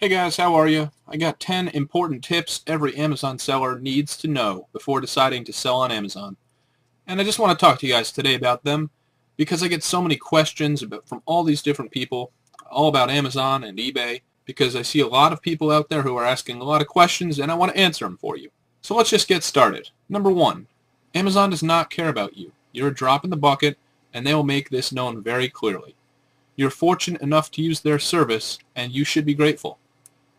Hey guys, how are you? I got 10 important tips every Amazon seller needs to know before deciding to sell on Amazon. And I just want to talk to you guys today about them because I get so many questions from all these different people, all about Amazon and eBay, because I see a lot of people out there who are asking a lot of questions and I want to answer them for you. So let's just get started. Number one, Amazon does not care about you. You're a drop in the bucket and they will make this known very clearly. You're fortunate enough to use their service and you should be grateful.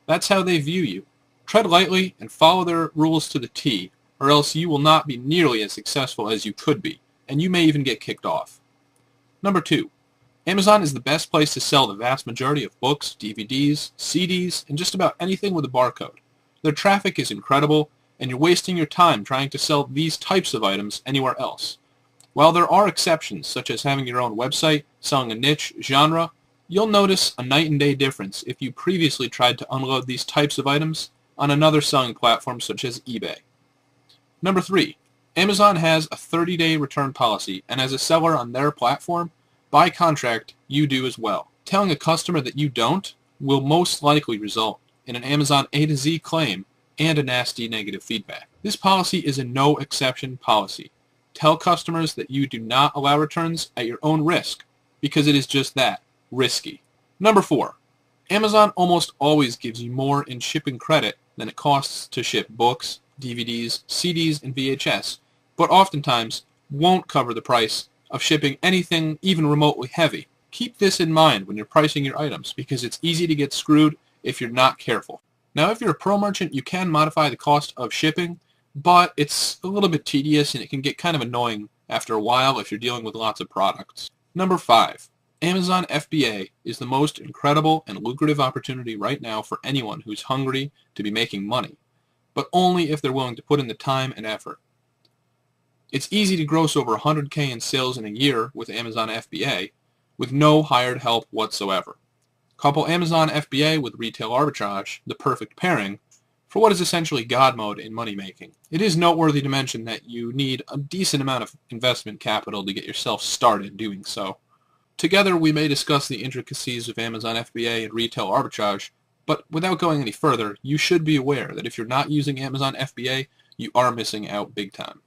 That's how they view you. Tread lightly and follow their rules to the T, or else you will not be nearly as successful as you could be, and you may even get kicked off. Number two, Amazon is the best place to sell the vast majority of books, DVDs, CDs, and just about anything with a barcode. Their traffic is incredible, and you're wasting your time trying to sell these types of items anywhere else. While there are exceptions, such as having your own website, selling a niche genre, you'll notice a night and day difference if you previously tried to unload these types of items on another selling platform such as eBay. Number three, Amazon has a 30-day return policy, and as a seller on their platform, by contract, you do as well. Telling a customer that you don't will most likely result in an Amazon A to Z claim and a nasty negative feedback. This policy is a no exception policy. Tell customers that you do not allow returns at your own risk, because it is just that. Risky. Number four, Amazon almost always gives you more in shipping credit than it costs to ship books, DVDs, CDs, and VHS, but oftentimes won't cover the price of shipping anything even remotely heavy. Keep this in mind when you're pricing your items because it's easy to get screwed if you're not careful. Now, if you're a pro merchant, you can modify the cost of shipping, but it's a little bit tedious and it can get kind of annoying after a while if you're dealing with lots of products. Number five, Amazon FBA is the most incredible and lucrative opportunity right now for anyone who's hungry to be making money, but only if they're willing to put in the time and effort. It's easy to gross over 100K in sales in a year with Amazon FBA with no hired help whatsoever. Couple Amazon FBA with retail arbitrage, the perfect pairing, for what is essentially God mode in money making. It is noteworthy to mention that you need a decent amount of investment capital to get yourself started doing so. Together, we may discuss the intricacies of Amazon FBA and retail arbitrage, but without going any further, you should be aware that if you're not using Amazon FBA, you are missing out big time.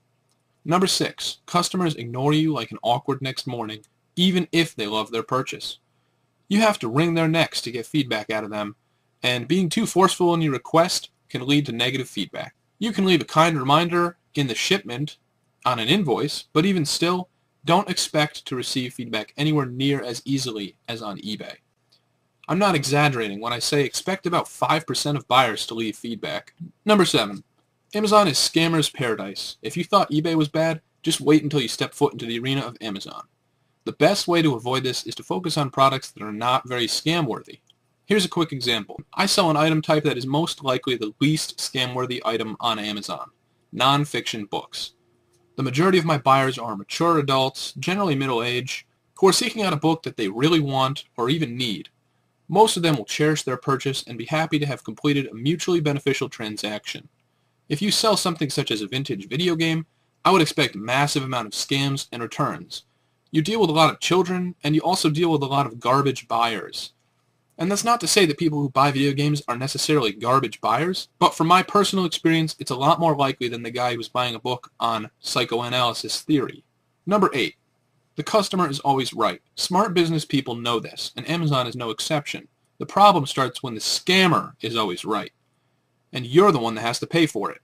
Number six, customers ignore you like an awkward next morning, even if they love their purchase. You have to wring their necks to get feedback out of them, and being too forceful in your request can lead to negative feedback. You can leave a kind reminder in the shipment on an invoice, but even still, don't expect to receive feedback anywhere near as easily as on eBay. I'm not exaggerating when I say expect about 5% of buyers to leave feedback. Number seven, Amazon is scammers' paradise. If you thought eBay was bad, just wait until you step foot into the arena of Amazon. The best way to avoid this is to focus on products that are not very scam-worthy. Here's a quick example. I sell an item type that is most likely the least scam-worthy item on Amazon: non-fiction books. The majority of my buyers are mature adults, generally middle-aged, who are seeking out a book that they really want or even need. Most of them will cherish their purchase and be happy to have completed a mutually beneficial transaction. If you sell something such as a vintage video game, I would expect a massive amount of scams and returns. You deal with a lot of children, and you also deal with a lot of garbage buyers. And that's not to say that people who buy video games are necessarily garbage buyers, but from my personal experience, it's a lot more likely than the guy who was buying a book on psychoanalysis theory. Number 8. The customer is always right. Smart business people know this, and Amazon is no exception. The problem starts when the scammer is always right, and you're the one that has to pay for it.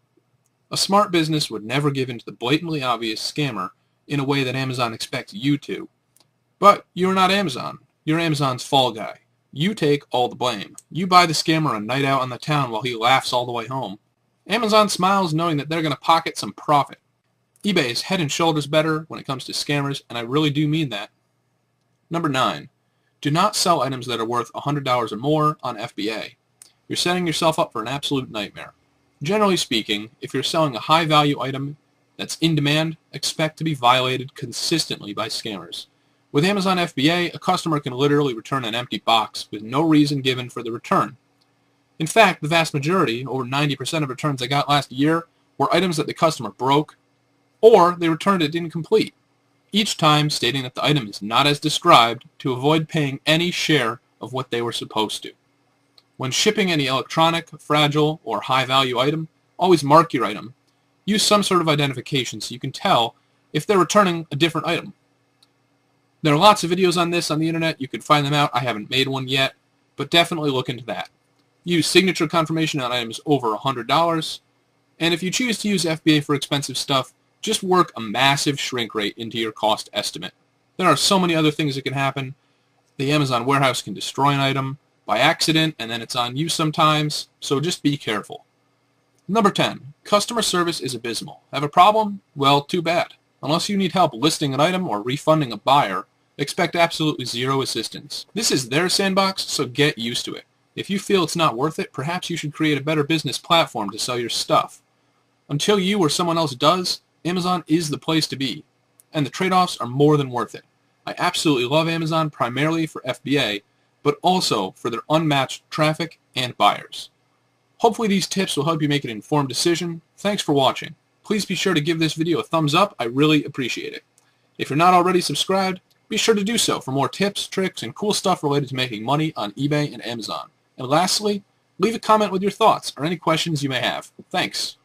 A smart business would never give in to the blatantly obvious scammer in a way that Amazon expects you to. But you're not Amazon. You're Amazon's fall guy. You take all the blame. You buy the scammer a night out on the town while he laughs all the way home. Amazon smiles knowing that they're going to pocket some profit. eBay is head and shoulders better when it comes to scammers, and I really do mean that. Number 9. Do not sell items that are worth $100 or more on FBA. You're setting yourself up for an absolute nightmare. Generally speaking, if you're selling a high-value item that's in demand, expect to be violated consistently by scammers. With Amazon FBA, a customer can literally return an empty box with no reason given for the return. In fact, the vast majority, over 90% of returns I got last year, were items that the customer broke, or they returned it incomplete, each time stating that the item is not as described to avoid paying any share of what they were supposed to. When shipping any electronic, fragile, or high-value item, always mark your item. Use some sort of identification so you can tell if they're returning a different item. There are lots of videos on this on the internet. You can find them out. I haven't made one yet, but definitely look into that. Use signature confirmation on items over $100. And if you choose to use FBA for expensive stuff, just work a massive shrink rate into your cost estimate. There are so many other things that can happen. The Amazon warehouse can destroy an item by accident, and then it's on you sometimes, so just be careful. Number 10. Customer service is abysmal. Have a problem? Well, too bad. Unless you need help listing an item or refunding a buyer, expect absolutely zero assistance. This is their sandbox, so get used to it. If you feel it's not worth it, perhaps you should create a better business platform to sell your stuff. Until you or someone else does, Amazon is the place to be, and the trade-offs are more than worth it. I absolutely love Amazon primarily for FBA, but also for their unmatched traffic and buyers. Hopefully these tips will help you make an informed decision. Thanks for watching. Please be sure to give this video a thumbs up. I really appreciate it. If you're not already subscribed, be sure to do so for more tips, tricks, and cool stuff related to making money on eBay and Amazon. And lastly, leave a comment with your thoughts or any questions you may have. Thanks.